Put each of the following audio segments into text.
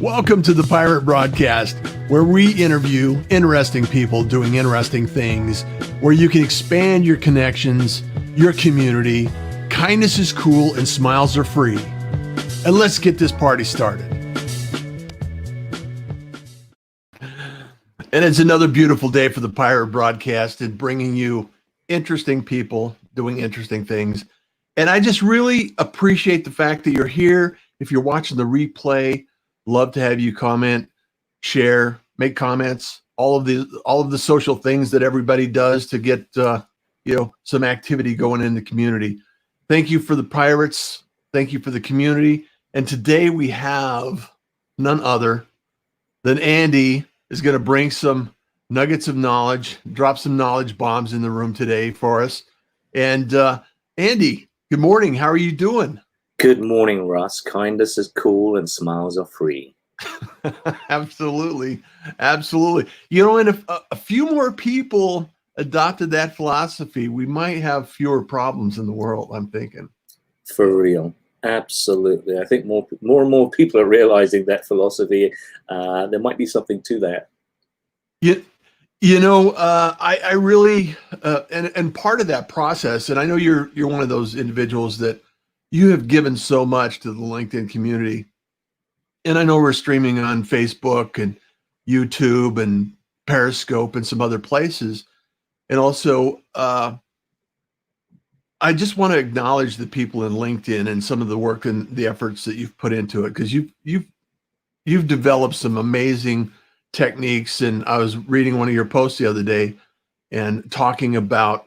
Welcome to the Pirate Broadcast, where we interview interesting people doing interesting things, where you can expand your connections, your community. Kindness is cool and smiles are free. And let's get this party started. And it's another beautiful day for the Pirate Broadcast and bringing you interesting people doing interesting things. And I just really appreciate the fact that you're here. If you're watching the replay, love to have you comment, share, make comments, all of the social things that everybody does to get some activity going in the community. Thank you for the pirates. Thank you for the community. And today we have none other than Andy is going to bring some nuggets of knowledge, drop some knowledge bombs in the room today for us. And Andy, good morning. How are you doing? Good morning, Russ. Kindness is cool and smiles are free. Absolutely. Absolutely. You know, and if a few more people adopted that philosophy, we might have fewer problems in the world, I'm thinking. For real. Absolutely. I think more and more people are realizing that philosophy. There might be something to that. I really, and part of that process, and I know you're one of those individuals that you have given so much to the LinkedIn community. And I know we're streaming on Facebook and YouTube and Periscope and some other places. And also, I just want to acknowledge the people in LinkedIn and some of the work and the efforts that you've put into it, because you've developed some amazing techniques. And I was reading one of your posts the other day and talking about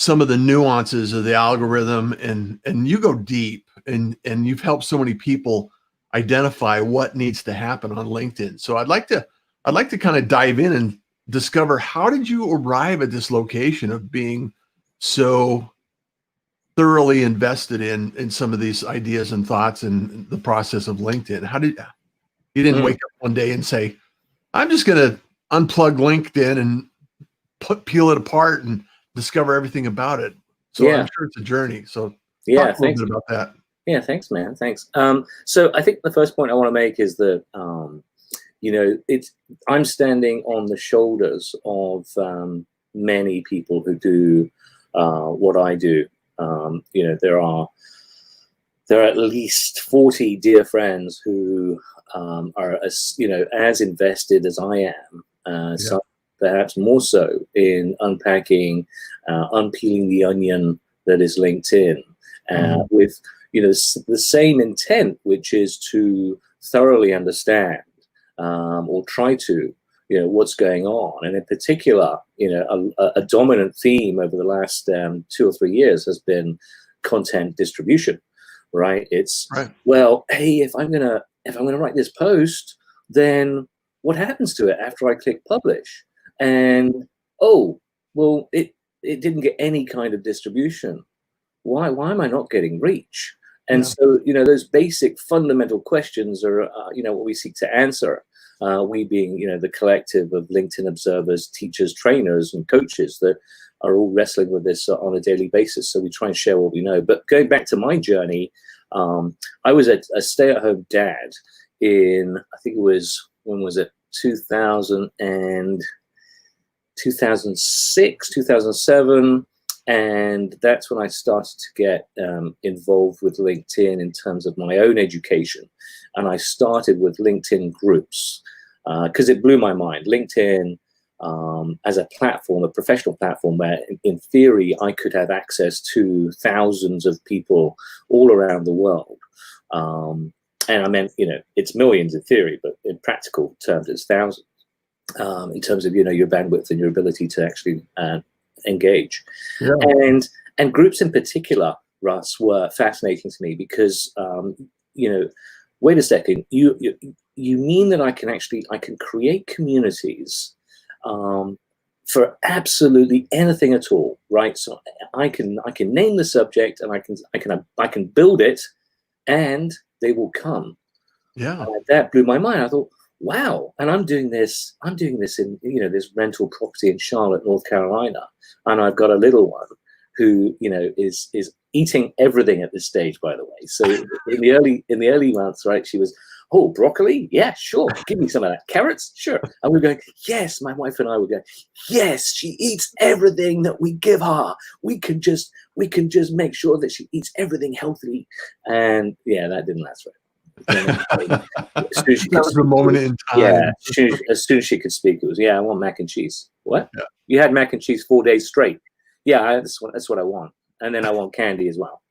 some of the nuances of the algorithm, and you go deep, and you've helped so many people identify what needs to happen on LinkedIn. So I'd like to kind of dive in and discover, how did you arrive at this location of being so thoroughly invested in some of these ideas and thoughts and the process of LinkedIn? How did you didn't wake up one day and say, I'm just going to unplug LinkedIn and peel it apart and discover everything about it? So yeah. I'm sure it's a journey. So yeah, talk a little bit about that. Yeah, thanks, man. Thanks. So I think the first point I want to make is that I'm standing on the shoulders of many people who do what I do. There are at least 40 dear friends who are as invested as I am. So perhaps more so in unpacking, unpeeling the onion that is LinkedIn, with the same intent, which is to thoroughly understand or try to what's going on. And in particular, a dominant theme over the last 2 or 3 years has been content distribution. Right? It's right. Well, hey, if I'm gonna write this post, then what happens to it after I click publish? And it didn't get any kind of distribution. Why am I not getting reach? And so those basic fundamental questions are what we seek to answer. We being the collective of LinkedIn observers, teachers, trainers, and coaches that are all wrestling with this on a daily basis. So we try and share what we know. But going back to my journey, I was a stay-at-home dad in, I think it was, when was it? 2006, 2007. And that's when I started to get involved with LinkedIn in terms of my own education. And I started with LinkedIn groups because it blew my mind. LinkedIn as a platform, a professional platform where in theory I could have access to thousands of people all around the world. And I meant, it's millions in theory, but in practical terms, it's thousands in terms of, your bandwidth and your ability to actually engage. Yeah. And groups in particular, Russ, were fascinating to me because, wait a second, you mean that I can create communities for absolutely anything at all, right? So I can name the subject and I can build it, and they will come. Yeah, that blew my mind. I thought, wow, and I'm doing this in this rental property in Charlotte, North Carolina, and I've got a little one who is eating everything at this stage, by the way. So in the early months, right, she was oh, broccoli? Yeah, sure. Give me some of that. Carrots? Sure. And we're going, yes, my wife and I were going, yes, she eats everything that we give her. We can just make sure that she eats everything healthily. And yeah, that didn't last very long. That was a moment in time. Yeah, as soon as she could speak, it was, yeah, I want mac and cheese. What? Yeah. You had mac and cheese 4 days straight. Yeah, that's what I want. And then I want candy as well.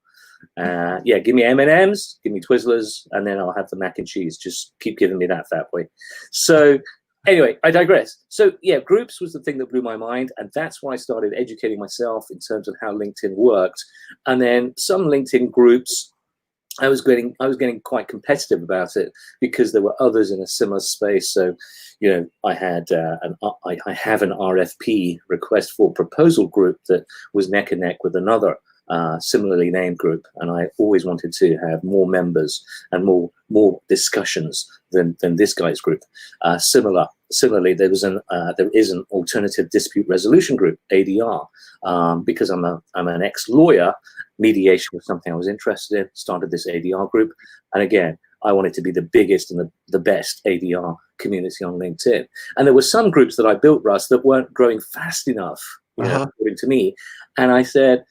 Yeah, give me M&Ms, give me Twizzlers, and then I'll have the mac and cheese. Just keep giving me that fat boy. So anyway, I digress. So yeah, groups was the thing that blew my mind, and that's why I started educating myself in terms of how LinkedIn worked. And then some LinkedIn groups, I was getting quite competitive about it because there were others in a similar space. So, you know, I had I have an RFP, request for proposal group, that was neck and neck with another similarly named group, and I always wanted to have more members and more discussions than this guy's group. Similarly, there is an alternative dispute resolution group, ADR, because I'm an ex-lawyer. Mediation was something I was interested in. Started this ADR group, and again, I wanted to be the biggest and the best ADR community on LinkedIn. And there were some groups that I built, Russ, that weren't growing fast enough, you know, according to me. And I said,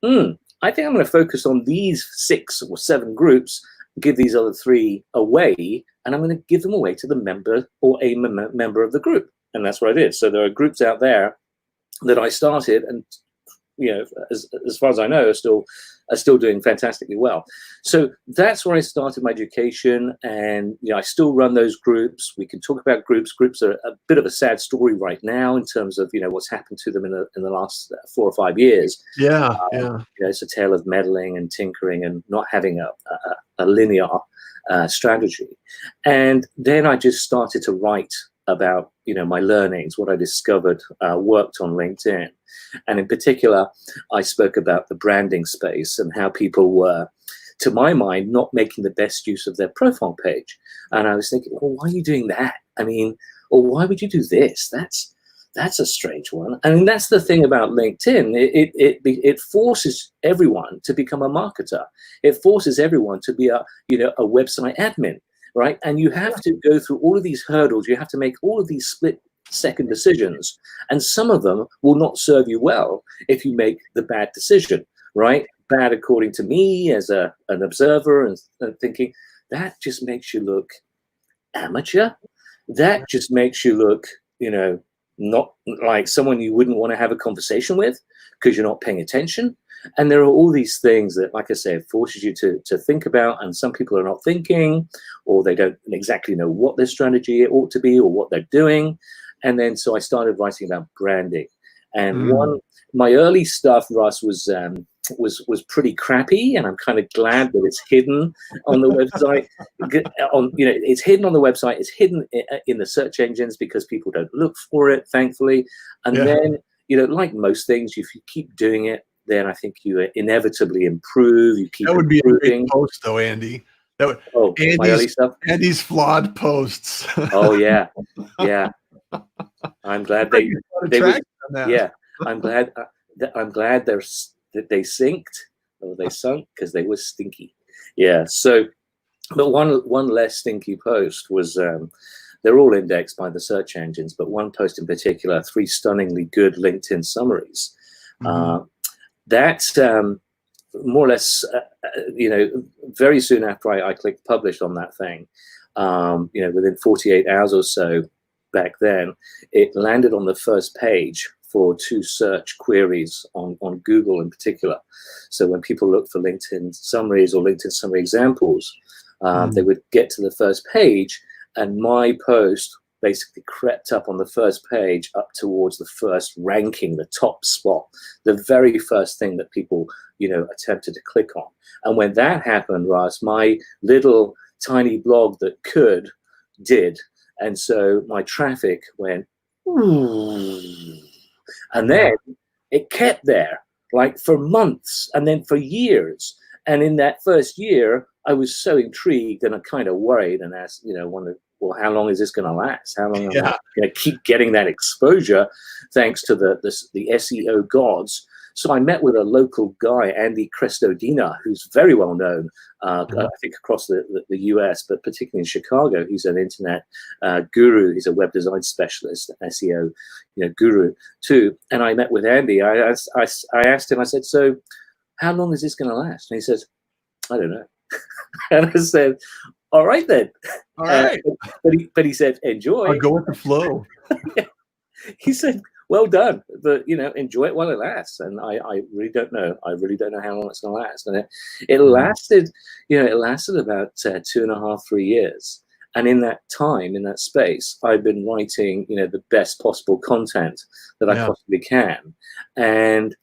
I think I'm going to focus on these 6 or 7 groups, give these other 3 away, and I'm going to give them away to the member or a member of the group. And that's what I did. So there are groups out there that I started, and you know, as far as I know, are still doing fantastically well. So that's where I started my education, and you know, I still run those groups. We can talk about groups. Groups are a bit of a sad story right now in terms of, you know, what's happened to them in the last 4 or 5 years. Yeah. You know, it's a tale of meddling and tinkering and not having a linear strategy. And then I just started to write about, you know, my learnings, what I discovered, worked on LinkedIn. And in particular, I spoke about the branding space and how people were, to my mind, not making the best use of their profile page. And I was thinking, well, why are you doing that? I mean, or why would you do this? That's a strange one. I mean, that's the thing about LinkedIn. It forces everyone to become a marketer. It forces everyone to be a website admin, right? And you have to go through all of these hurdles. You have to make all of these split-second decisions, and some of them will not serve you well if you make the bad decision, right? Bad according to me as an observer, and thinking that just makes you look amateur. That just makes you look, you know, not like someone you wouldn't want to have a conversation with because you're not paying attention. And there are all these things that, like I say, it forces you to think about, and some people are not thinking, or they don't exactly know what their strategy ought to be or what they're doing. And then so I started writing about branding. And my early stuff, Russ, was pretty crappy, and I'm kind of glad that it's hidden on the website. It's hidden on the website. It's hidden in the search engines because people don't look for it, thankfully. And then, you know, like most things, if you keep doing it, then I think you inevitably improve. You keep that would improving. Be a great post, though, Andy. That would, my early stuff. Andy's flawed posts. Oh yeah. I'm glad they yeah. I'm glad that they synced, or they sunk, because they were stinky. Yeah. So, but one less stinky post was, they're all indexed by the search engines, but one post in particular, 3 stunningly good LinkedIn summaries. That's more or less, very soon after I clicked publish on that thing, within 48 hours or so back then, it landed on the first page for 2 search queries on Google in particular. So when people look for LinkedIn summaries or LinkedIn summary examples, they would get to the first page, and my post basically crept up on the first page up towards the first ranking, the top spot, the very first thing that people, attempted to click on. And when that happened, Russ, my little tiny blog that did. And so my traffic went, ooh. And then it kept there, like for months and then for years. And in that first year, I was so intrigued and I kind of worried and asked, wondered, well, how long is this going to last? How long am I going to keep getting that exposure thanks to the SEO gods? So I met with a local guy, Andy Crestodina, who's very well known, I think across the US, but particularly in Chicago. He's an internet guru. He's a web design specialist, SEO, guru too. And I met with Andy. I asked him, I said, so how long is this going to last? And he says, I don't know. And I said, all right then. All right. But he said, enjoy. I'll go with the flow. He said, well done, but enjoy it while it lasts. And I really don't know. I really don't know how long it's going to last. And it lasted, it lasted about 2.5, 3 years. And in that time, in that space, I've been writing, the best possible content that I possibly can. And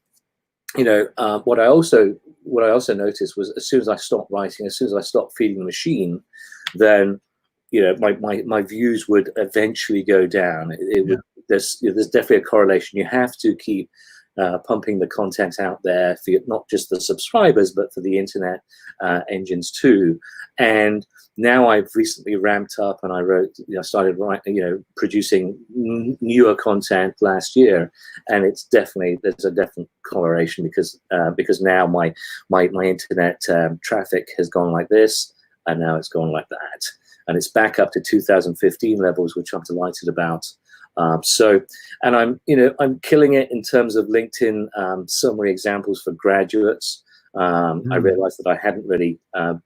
what I also noticed was, as soon as I stopped writing, as soon as I stopped feeding the machine, then my views would eventually go down. There's definitely a correlation. You have to keep pumping the content out there for not just the subscribers, but for the internet engines too. And now I've recently ramped up, and I started writing, producing newer content last year, and there's a definite correlation because now my internet traffic has gone like this, and now it's gone like that, and it's back up to 2015 levels, which I'm delighted about. And I'm killing it in terms of LinkedIn summary examples for graduates. I realized that I hadn't really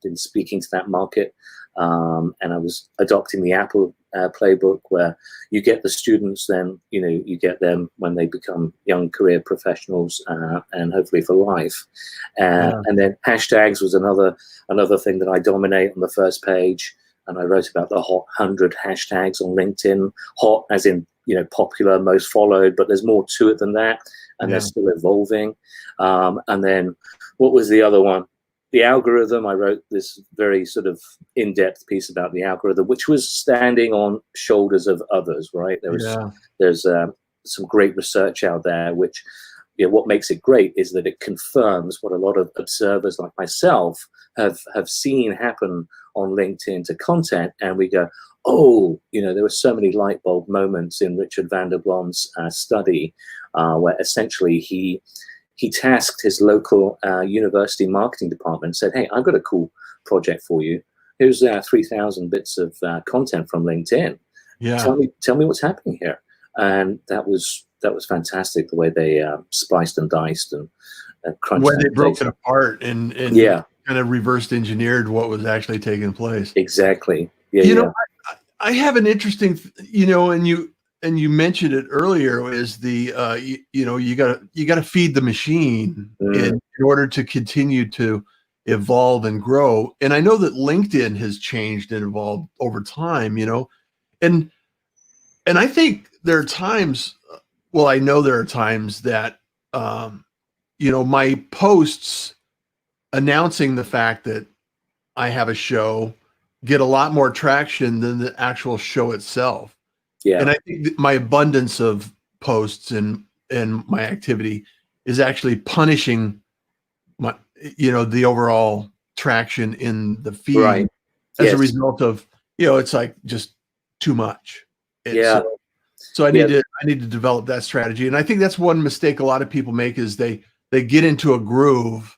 been speaking to that market. And I was adopting the Apple playbook, where you get the students, then you get them when they become young career professionals, and hopefully for life. And then hashtags was another thing that I dominate on the first page. And I wrote about the hot 100 hashtags on LinkedIn. Hot as in popular, most followed, but there's more to it than that, and they're still evolving. And then what was the other one? The algorithm. I wrote this very sort of in-depth piece about the algorithm, which was standing on shoulders of others, right? There's some great research out there, which what makes it great is that it confirms what a lot of observers like myself have seen happen on LinkedIn to content, and we go, oh, there were so many light bulb moments in Richard van der Blom's study, where essentially he tasked his local university marketing department and said, hey, I've got a cool project for you. Here's 3,000 bits of content from LinkedIn. Tell me what's happening here. And that was fantastic, the way they spliced and diced and crunched. When they broke it apart and kind of reversed engineered what was actually taking place. Exactly. I have an interesting, and you mentioned it earlier, is the you gotta feed the machine in order to continue to evolve and grow. And I know that LinkedIn has changed and evolved over time, and I think there are times, well, I know there are times that my posts announcing the fact that I have a show get a lot more traction than the actual show itself. And I think that my abundance of posts and my activity is actually punishing my, the overall traction in the feed as a result of, it's like just too much. So I need to develop that strategy. And I think that's one mistake a lot of people make, is they get into a groove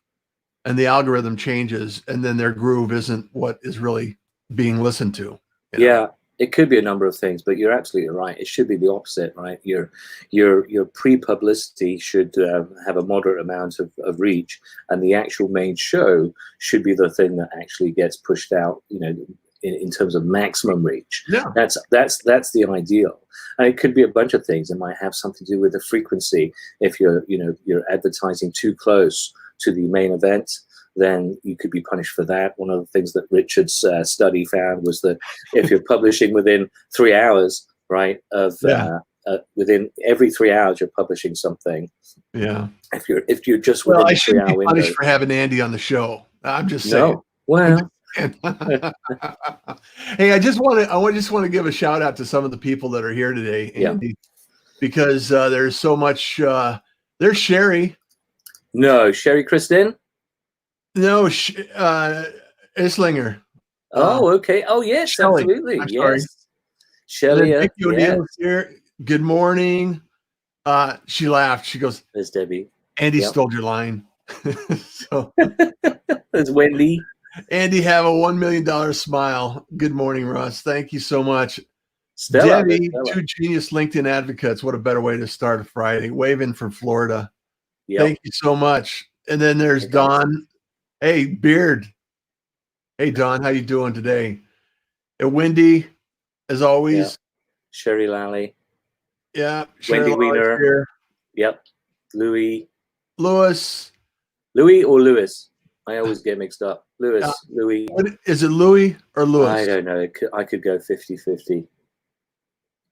and the algorithm changes, and then their groove isn't what is really being listened to. It could be a number of things, but you're absolutely right. It should be the opposite, right? Your pre-publicity should have a moderate amount of reach, and the actual main show should be the thing that actually gets pushed out, in terms of maximum reach. That's the ideal. And it could be a bunch of things. It might have something to do with the frequency. If you're advertising too close to the main event, then you could be punished for that. One of the things that Richard's study found was that if you're publishing within 3 hours, right, within every 3 hours you're publishing something. If you're just within I a 3 hour shouldn't be punished window. for having Andy on the show. I'm just saying. No. Well. Hey, I just want to give a shout out to some of the people that are here today, Andy, because there's so much. There's Sherry. No, Sherry Christine. No, Islinger. Oh, okay. Oh, yes, Shelley. absolutely. I'm sorry. Shelly. O'Neill's here. Good morning. She laughed. She goes, There's Debbie. Andy Yep. stole your line. So, There's Wendy. Andy, have a $1 million smile. Good morning, Russ. Thank you so much. Stella. Debbie, Stella. 2 genius LinkedIn advocates. What a better way to start a Friday. Waving from Florida. Yep. Thank you so much. And then there's Don. Hey, Beard. Hey, Don, how you doing today? And Wendy, as always. Yeah. Sherry Lally. Yeah. Wendy Wiener. Here. Yep. Louis. Louis or Lewis? I always get mixed up. Louis. Is it Louis or Lewis? I don't know. I could go 50-50.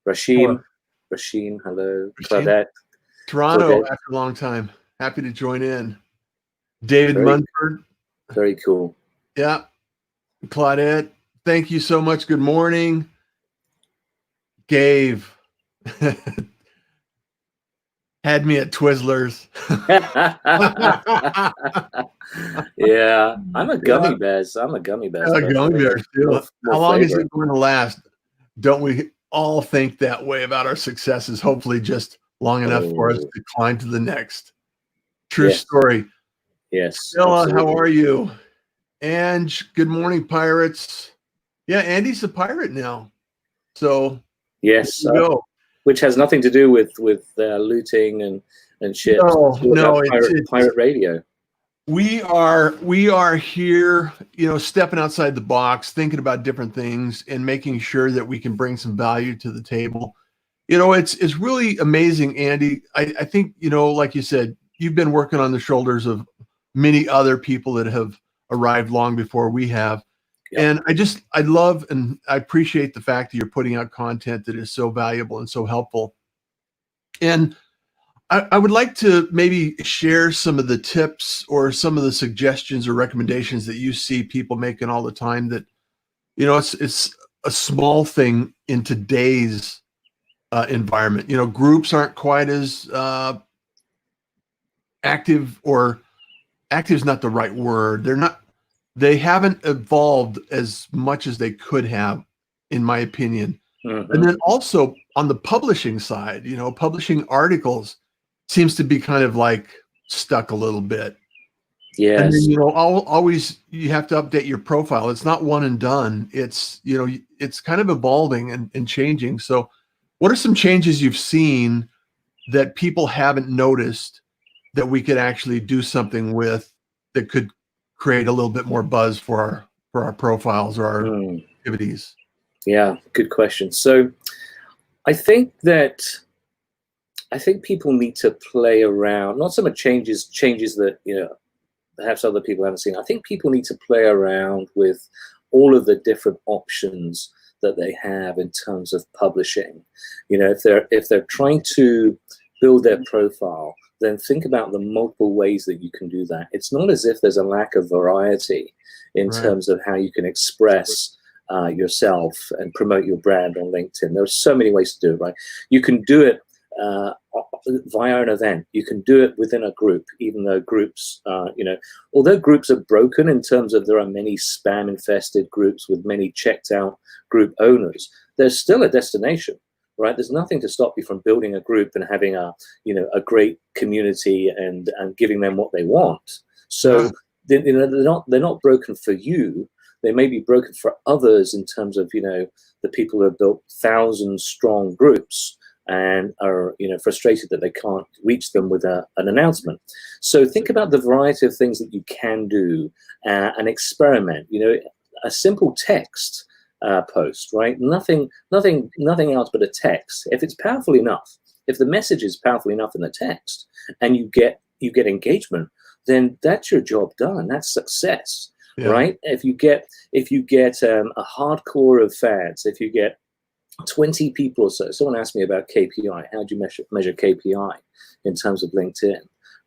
Rashim, hello. Claudette. Toronto, after a long time. Happy to join in. David Munford. Very cool. Yeah. Claudette, thank you so much. Good morning. Gabe. Had me at Twizzlers. Yeah, I'm a gummy bears. I'm a gummy bears. Gummy bears too. How long is it going to last? Don't we all think that way about our successes? Hopefully just long enough for us to climb to the next. True story. Yes. Stella, how are you? Ange, good morning, pirates. Yeah, Andy's a pirate now. So yes, go. Which has nothing to do with looting and shit. No, it's pirate radio. We are here, stepping outside the box, thinking about different things and making sure that we can bring some value to the table. It's really amazing, Andy. I think, like you said, you've been working on the shoulders of many other people that have arrived long before we have. Yep. And I love and I appreciate the fact that you're putting out content that is so valuable and so helpful. And I would like to maybe share some of the tips or some of the suggestions or recommendations that you see people making all the time that, it's a small thing in today's environment. Groups aren't quite as active, or active is not the right word. They haven't evolved as much as they could have, in my opinion. Mm-hmm. And then also on the publishing side, publishing articles seems to be kind of like stuck a little bit. Yes. And then, always you have to update your profile. It's not one and done. It's, it's kind of evolving and changing. So what are some changes you've seen that people haven't noticed that we could actually do something with that could create a little bit more buzz for our profiles or our activities? Yeah, good question. So I think people need to play around, not so much changes that, perhaps other people haven't seen. I think people need to play around with all of the different options that they have in terms of publishing. If they're trying to build their profile, then think about the multiple ways that you can do that. It's not as if there's a lack of variety in terms of how you can express yourself and promote your brand on LinkedIn. There are so many ways to do it, right? You can do it via an event. You can do it within a group, even though groups, although groups are broken in terms of there are many spam-infested groups with many checked-out group owners, there's still a destination, right? There's nothing to stop you from building a group and having a great community and giving them what they want. So they're not broken for you. They may be broken for others in terms of, the people who have built 1,000-strong groups and are, frustrated that they can't reach them with an announcement. So think about the variety of things that you can do and experiment. A simple text post, right? Nothing else but a text. If it's powerful enough, if the message is powerful enough in the text, and you get engagement, then that's your job done. That's success. Yeah. Right? If you get a hardcore of fans, if you get 20 people or so. Someone asked me about KPI. How do you measure KPI in terms of LinkedIn?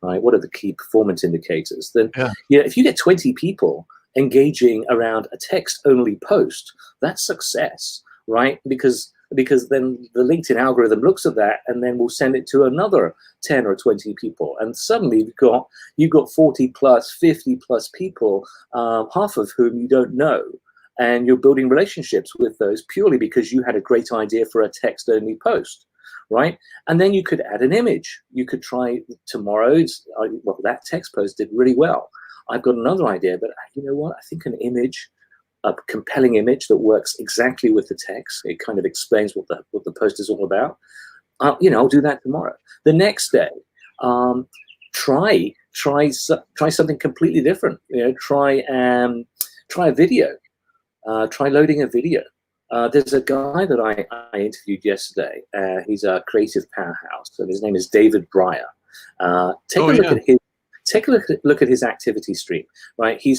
Right? What are the key performance indicators? Then, if you get 20 people engaging around a text-only post, that's success, right? Because then the LinkedIn algorithm looks at that and then will send it to another 10 or 20 people, and suddenly you've got 40 plus, 50 plus people, half of whom you don't know. And you're building relationships with those purely because you had a great idea for a text-only post, right? And then you could add an image. You could try tomorrow's, well, that text post did really well. I've got another idea, but you know what? I think an image, a compelling image that works exactly with the text, it kind of explains what the post is all about. You know, I'll do that tomorrow. The next day, try something completely different. You know, try a video. Try loading a video. There's a guy that I interviewed yesterday. He's a creative powerhouse, and his name is David Breyer. Take a look at his activity stream. Right, he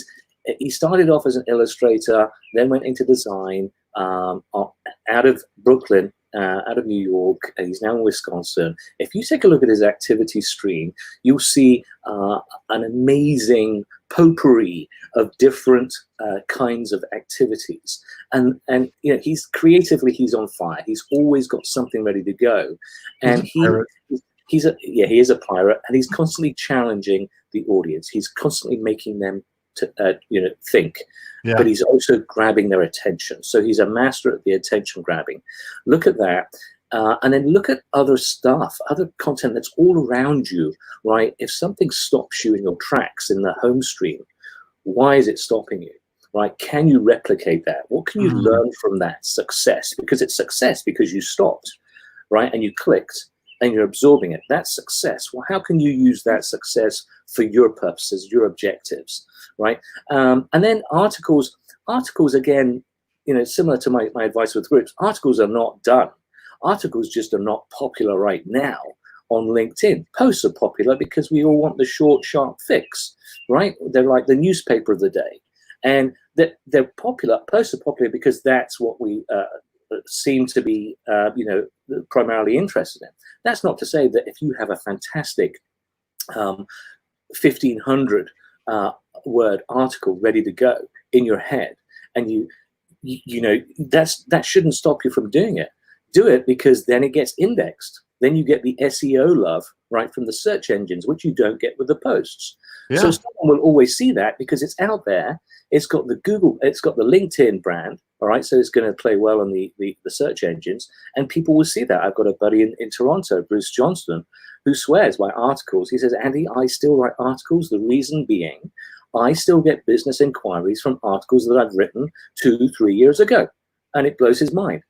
started off as an illustrator, then went into design. Out of Brooklyn, out of New York. He's now in Wisconsin. If you take a look at his activity stream, you'll see an amazing potpourri of different kinds of activities. And you know, he's on fire. He's always got something ready to go. And he is a pirate, and he's constantly challenging the audience. He's constantly making them to think. Yeah. But he's also grabbing their attention. So he's a master at the attention grabbing. Look at that. And then look at other stuff, other content that's all around you, right? If something stops you in your tracks in the home stream, why is it stopping you, right? Can you replicate that? What can you learn from that success? Because it's success because you stopped, right? And you clicked and you're absorbing it. That's success. Well, how can you use that success for your purposes, your objectives? Right, and then articles again, you know, similar to my advice with groups. Articles are not done. Articles just are not popular right now on LinkedIn. Posts are popular because we all want the short, sharp fix, right? They're like the newspaper of the day, and they're popular. Posts are popular because that's what we seem to be, primarily interested in. That's not to say that if you have a fantastic 1,500 word article ready to go in your head, and you know that shouldn't stop you from doing it. Do it, because then it gets indexed. Then you get the SEO love, right, from the search engines, which you don't get with the posts. Yeah. So someone will always see that because it's out there. It's got the LinkedIn brand, all right, so it's going to play well on the search engines, and people will see that. I've got a buddy in Toronto, Bruce Johnston, who swears by articles. He says, Andy, I still write articles. The reason being, I still get business inquiries from articles that I've written 2-3 years ago. And it blows his mind,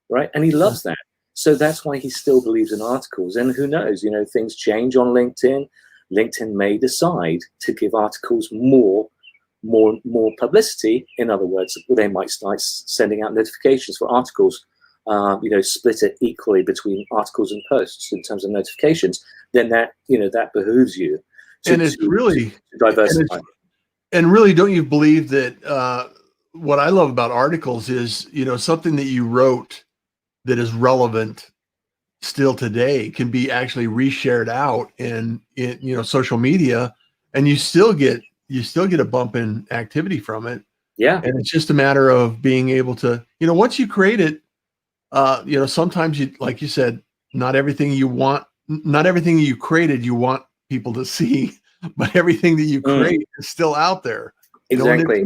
right? And he loves that. So that's why he still believes in articles. And who knows, you know, things change on LinkedIn. LinkedIn may decide to give articles more publicity. In other words, they might start sending out notifications for articles, split it equally between articles and posts in terms of notifications. Then that behooves you to diversify. And really, don't you believe that what I love about articles is, you know, something that you wrote that is relevant still today can be actually reshared out in social media, and you still get a bump in activity from it. Yeah. And it's just a matter of being able to, you know, once you create it, sometimes you, like you said, not everything you created, you want people to see, but everything that you create is still out there. Exactly.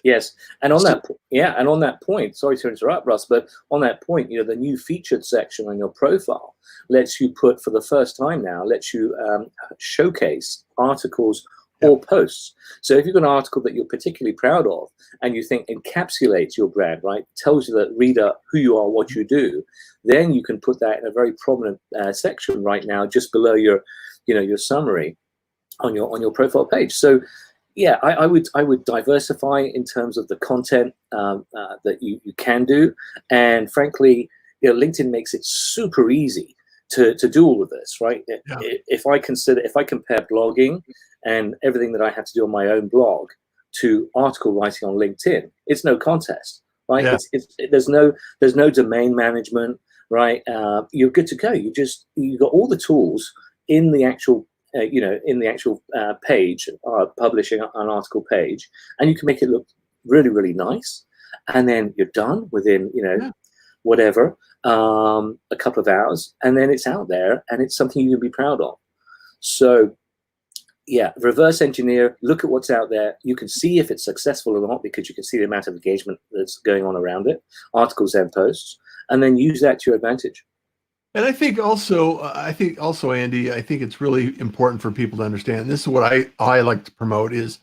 Yes. And on that point, sorry to interrupt, Russ, but on that point, you know, the new featured section on your profile lets you put, for the first time now, showcase articles or posts. So if you've got an article that you're particularly proud of and you think encapsulates your brand, right, tells you the reader who you are, what you do, then you can put that in a very prominent section right now, just below your summary on your profile page. So yeah, I would diversify in terms of the content that you can do, and frankly, you know, LinkedIn makes it super easy to do all of this, right? Yeah. If I compare blogging and everything that I have to do on my own blog to article writing on LinkedIn, it's no contest, right? Yeah. There's no domain management, right? You're good to go. You got all the tools in the actual page, publishing an article page, and you can make it look really, really nice. And then you're done within, whatever, a couple of hours, and then it's out there and it's something you can be proud of. So yeah, reverse engineer, look at what's out there. You can see if it's successful or not because you can see the amount of engagement that's going on around it, articles and posts, and then use that to your advantage. And I think also, Andy, I think it's really important for people to understand. This is what I like to promote is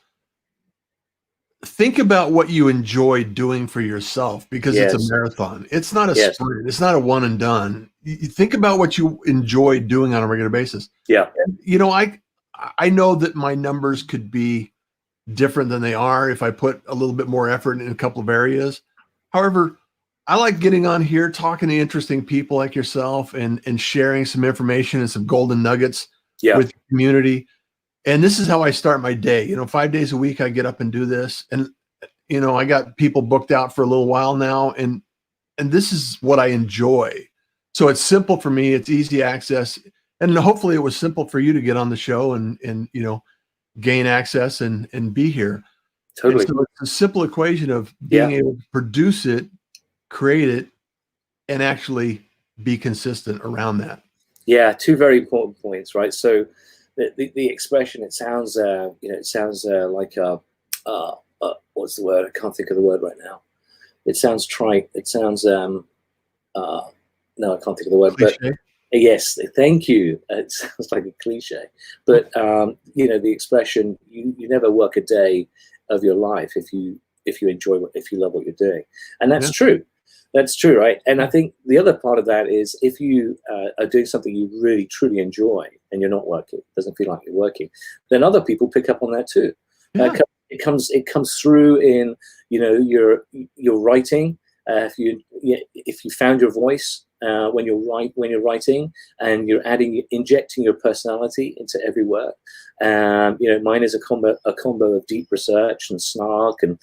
think about what you enjoy doing for yourself because it's a Yes, marathon. It's not a yes, sprint. It's not a one and done. You think about what you enjoy doing on a regular basis. yeah, And, you know, I know that my numbers could be different than they are if I put a little bit more effort in a couple of areas. However, I like getting on here, talking to interesting people like yourself and sharing some information and some golden nuggets yeah, with the community. And this is how I start my day. You know, 5 days a week, I get up and do this. And, you know, I got people booked out for a little while now. And this is what I enjoy. So it's simple for me. It's easy access. And hopefully it was simple for you to get on the show and you know, gain access and be here. And totally. so it's a simple equation of being Yeah, able to produce it, create it, and actually be consistent around that. yeah. Two very important points, right? So the expression, it sounds, it sounds like what's the word? I can't think of the word right now. It sounds trite. It sounds uh, no, I can't think of the word. But Cliche. yes, thank you. It sounds like a cliche, but the expression, you never work a day of your life if you if you love what you're doing, and that's Yeah. true. That's true, right? And I think the other part of that is if you are doing something you really truly enjoy and you're not working, doesn't feel like you're working, then other people pick up on that too. Yeah. It comes through in your writing. If you found your voice when you're writing and you're injecting your personality into every word. Mine is a combo of deep research and snark and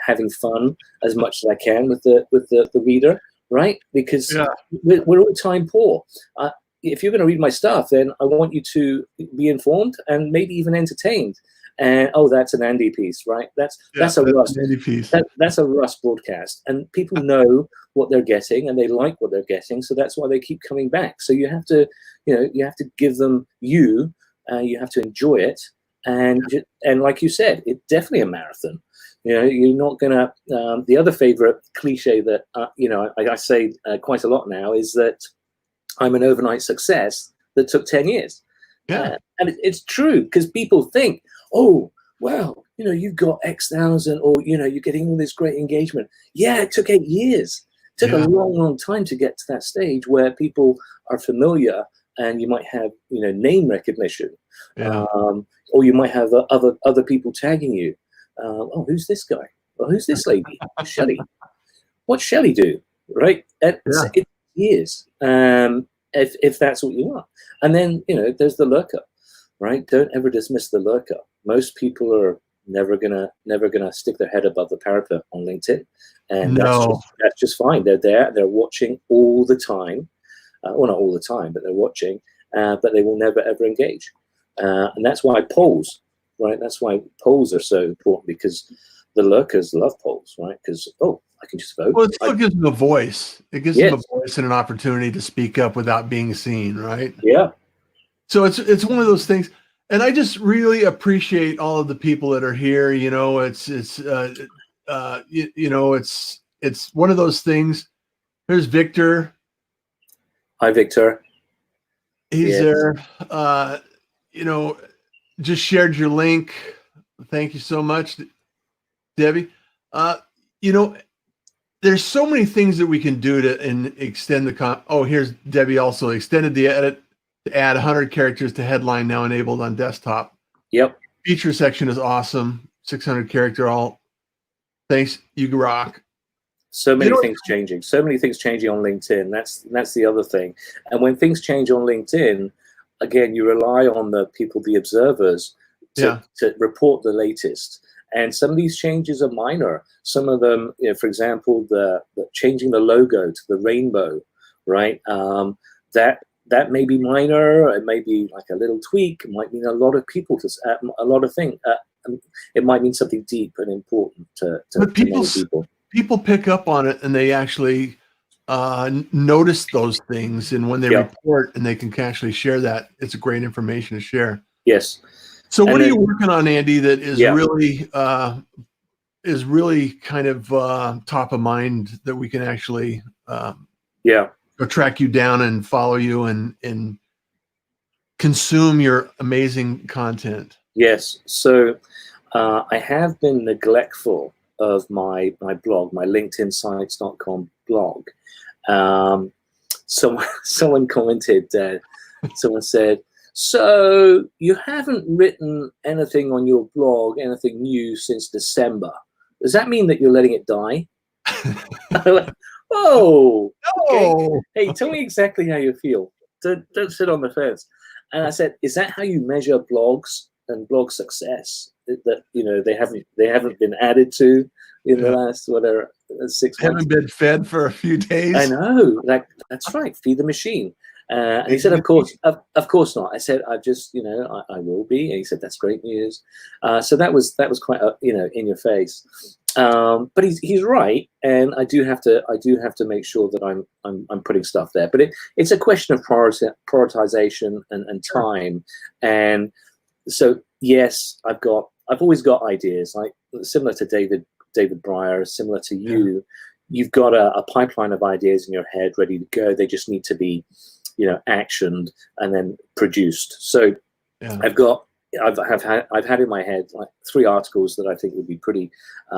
having fun as much as I can with the reader, right? Because Yeah. we're all time poor. If you're going to read my stuff, then I want you to be informed and maybe even entertained. And that's an Andy piece, right? That's a Russ. Andy piece. That's a Russ broadcast, and people know what they're getting and they like what they're getting, so that's why they keep coming back. So you have to give them you have to enjoy it, and like you said, it's definitely a marathon. You're not gonna the other favorite cliche that I say quite a lot now is that I'm an overnight success that took 10 years. Yeah. And it's true, because people think, oh, well, you've got X thousand, or, you're getting all this great engagement. Yeah, it took 8 years. It took Yeah. a long, long time to get to that stage where people are familiar and you might have, name recognition. Yeah. Or you might have other people tagging you. Oh, who's this guy? Well, who's this lady? Shelley. What's Shelley do? Right? Yeah. It's years. If that's what you want. And then, there's the lurker, right? Don't ever dismiss the lurker. Most people are never gonna stick their head above the parapet on LinkedIn, and No. that's just fine. They're there, they're watching all the time. Well, not all the time, but they're watching, but they will never ever engage. And that's why polls, right? That's why polls are so important, because the lurkers love polls, right? Because I can just vote. Well, it still gives them a voice. It gives them Yes. a voice and an opportunity to speak up without being seen, right? Yeah. So it's one of those things, and I just really appreciate all of the people that are here. It's one of those things. There's Victor. Hi, Victor. He's Yes. there. Just shared your link. Thank you so much, Debbie. There's so many things that we can do to extend the here's Debbie also extended the edit to add 100 characters to headline, now enabled on desktop. Yep. Feature section is awesome. 600 character all. Thanks, you rock. So many things changing. So many things changing on LinkedIn. That's the other thing. And when things change on LinkedIn, again, you rely on the people, the observers, to report the latest. And some of these changes are minor. Some of them, for example, the changing the logo to the rainbow, right? That may be minor. It may be like a little tweak. It might mean a lot of people a lot of things. It might mean something deep and important to many people. People pick up on it, and they actually notice those things. And when they report, and they can actually share that, it's a great information to share. Yes. So what are you working on, Andy, that is really kind of top of mind that we can actually go track you down and follow you and consume your amazing content? Yes. So I have been neglectful of my blog, my LinkedInsites.com blog. Someone commented, someone said, so you haven't written anything on your blog, anything new since December. Does that mean that you're letting it die? Oh, okay. Oh, Hey, tell me exactly how you feel. Don't sit on the fence. And I said, is that how you measure blogs and blog success? That they haven't been added to in the last 6 months. Haven't been fed for a few days. I know, that's right. Feed the machine. And he said, of course not. I said, I just, I will be. And he said, that's great news. So that was quite, in your face. But he's right, and I do have to make sure that I'm putting stuff there. But it's a question of prioritization and time. And so yes, I've always got ideas, like similar to David Breyer, similar to you. Yeah. You've got a pipeline of ideas in your head ready to go. They just need to be, actioned and then produced. So yeah. I've had in my head like 3 articles that I think would be pretty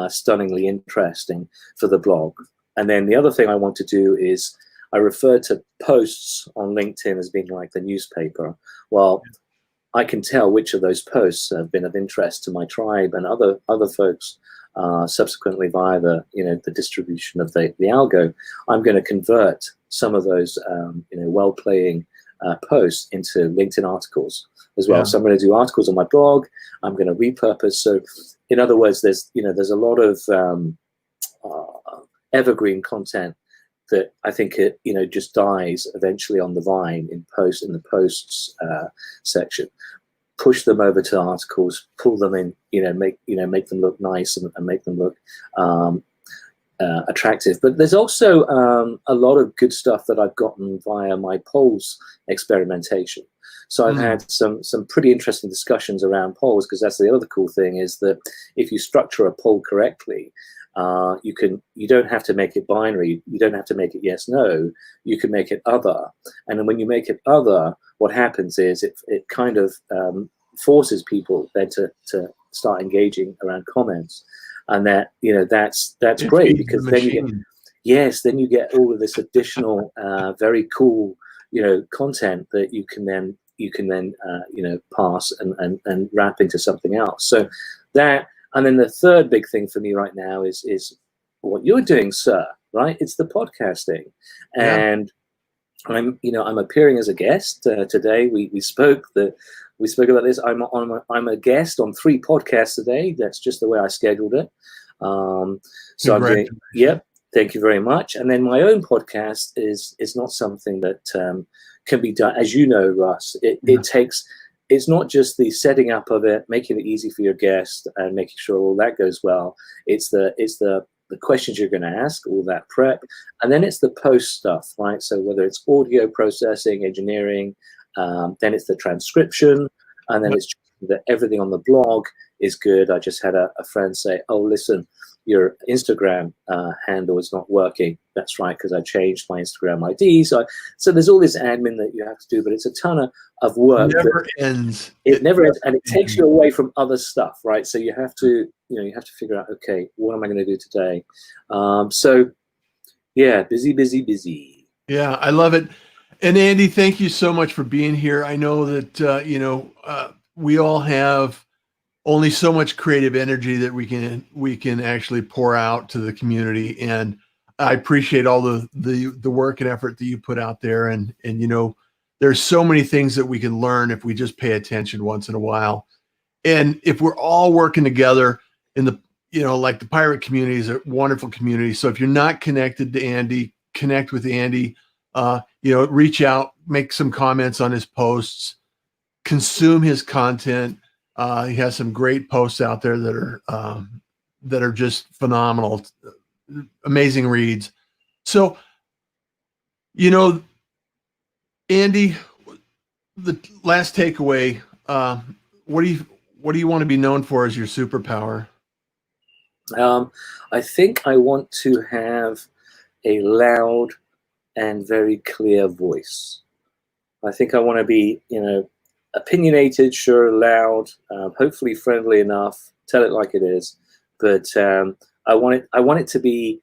stunningly interesting for the blog. And then the other thing I want to do is I refer to posts on LinkedIn as being like the newspaper. Well, I can tell which of those posts have been of interest to my tribe and other folks. Subsequently, via the distribution of the algo, I'm going to convert some of those well-playing posts into LinkedIn articles as well. Yeah. So I'm going to do articles on my blog. I'm going to repurpose. So, in other words, there's a lot of evergreen content that I think it just dies eventually on the vine in the posts section. Push them over to articles, pull them in, make them look nice and make them look attractive. But there's also a lot of good stuff that I've gotten via my polls experimentation. So I've had some pretty interesting discussions around polls, because that's the other cool thing, is that if you structure a poll correctly, you don't have to make it binary. You don't have to make it yes, no. You can make it other. And then when you make it other, what happens is it kind of forces people then to start engaging around comments. And that's great, because then you get all of this additional very cool content that you can then pass and wrap into something else. So that. And then the third big thing for me right now is what you're doing, sir. Right? It's the podcasting, and I'm appearing as a guest today. We spoke about this. I'm a guest on 3 podcasts today. That's just the way I scheduled it. So I'm doing. Yep. Thank you very much. And then my own podcast is not something that can be done, as you know, Russ. It takes. It's not just the setting up of it, making it easy for your guest and making sure all that goes well. It's the questions you're going to ask, all that prep, and then it's the post stuff, right? So whether it's audio processing, engineering, then it's the transcription, and then it's that everything on the blog is good. I just had a friend say, "Oh, listen, your Instagram handle is not working." That's right, because I changed my Instagram ID. So there's all this admin that you have to do, but it's a ton of work. It never ends. It never ends, and it takes you away from other stuff, right? So you have to figure out, okay, what am I going to do today? So yeah, busy. Yeah, I love it. And Andy, thank you so much for being here. I know that we all have only so much creative energy that we can actually pour out to the community, and I appreciate all the work and effort that you put out there. And there's so many things that we can learn if we just pay attention once in a while, and if we're all working together in the like the pirate community is a wonderful community. So if you're not connected to Andy, connect with Andy. Reach out, make some comments on his posts, consume his content. He has some great posts out there that are just phenomenal, amazing reads. So, Andy, the last takeaway, what do you want to be known for as your superpower? I think I want to have a loud, and very clear voice. I think I want to be, opinionated, sure, loud, hopefully friendly enough, tell it like it is. But I want it to be,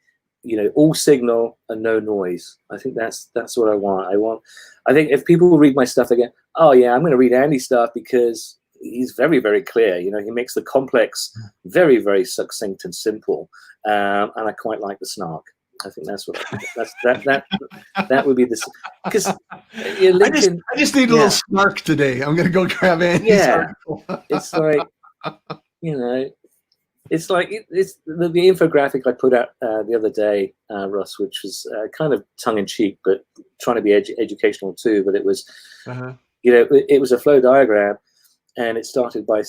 all signal and no noise. I think that's what I want. I think if people read my stuff, they go, oh yeah, I'm going to read Andy's stuff because he's very, very clear. He makes the complex very, very succinct and simple. And I quite like the snark. I think that would be this, because I just need a little snark today. I'm going to go grab Andy's article. It's like, it's like it's the infographic I put out the other day, Russ, which was kind of tongue in cheek, but trying to be educational too. But it was, it was a flow diagram, and it started by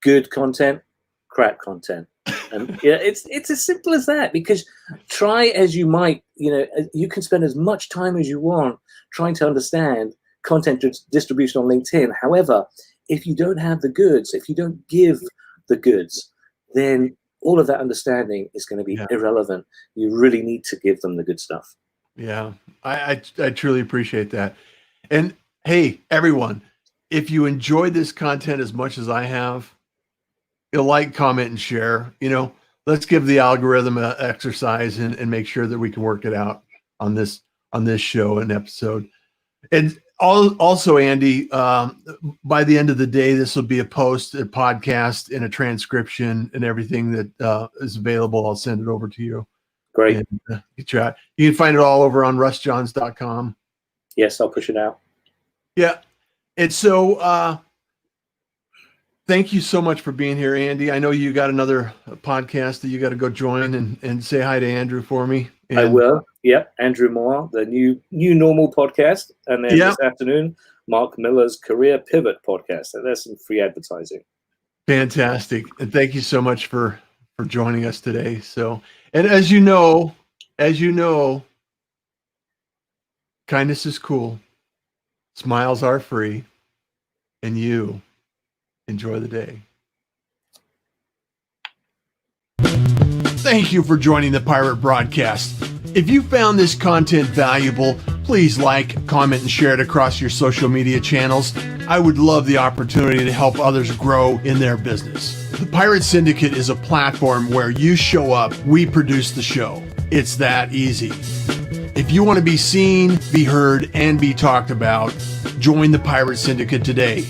good content, crap content. And it's as simple as that, because try as you might, you can spend as much time as you want trying to understand content distribution on LinkedIn. However, if you don't have the goods, if you don't give the goods, then all of that understanding is going to be irrelevant. You really need to give them the good stuff. Yeah, I truly appreciate that. And hey, everyone, if you enjoyed this content as much as I have, you'll like, comment, and share. Let's give the algorithm an exercise and make sure that we can work it out on this show and episode. And also, Andy, by the end of the day, this will be a post, a podcast, and a transcription and everything that is available. I'll send it over to you. Great. And, get you out. You can find it all over on russjohns.com. Yes, I'll push it out. Yeah. And so, thank you so much for being here, Andy. I know you got another podcast that you got to go join and say hi to Andrew for me. And I will. Yep. Andrew Moore, the new normal podcast. And then this afternoon, Mark Miller's Career Pivot podcast. And there's some free advertising. Fantastic. And thank you so much for joining us today. So, and as you know, kindness is cool. Smiles are free. And you enjoy the day. Thank you for joining the Pirate Broadcast. If you found this content valuable, please like, comment, and share it across your social media channels. I would love the opportunity to help others grow in their business. The Pirate Syndicate is a platform where you show up, we produce the show. It's that easy. If you want to be seen, be heard, and be talked about, join the Pirate Syndicate today.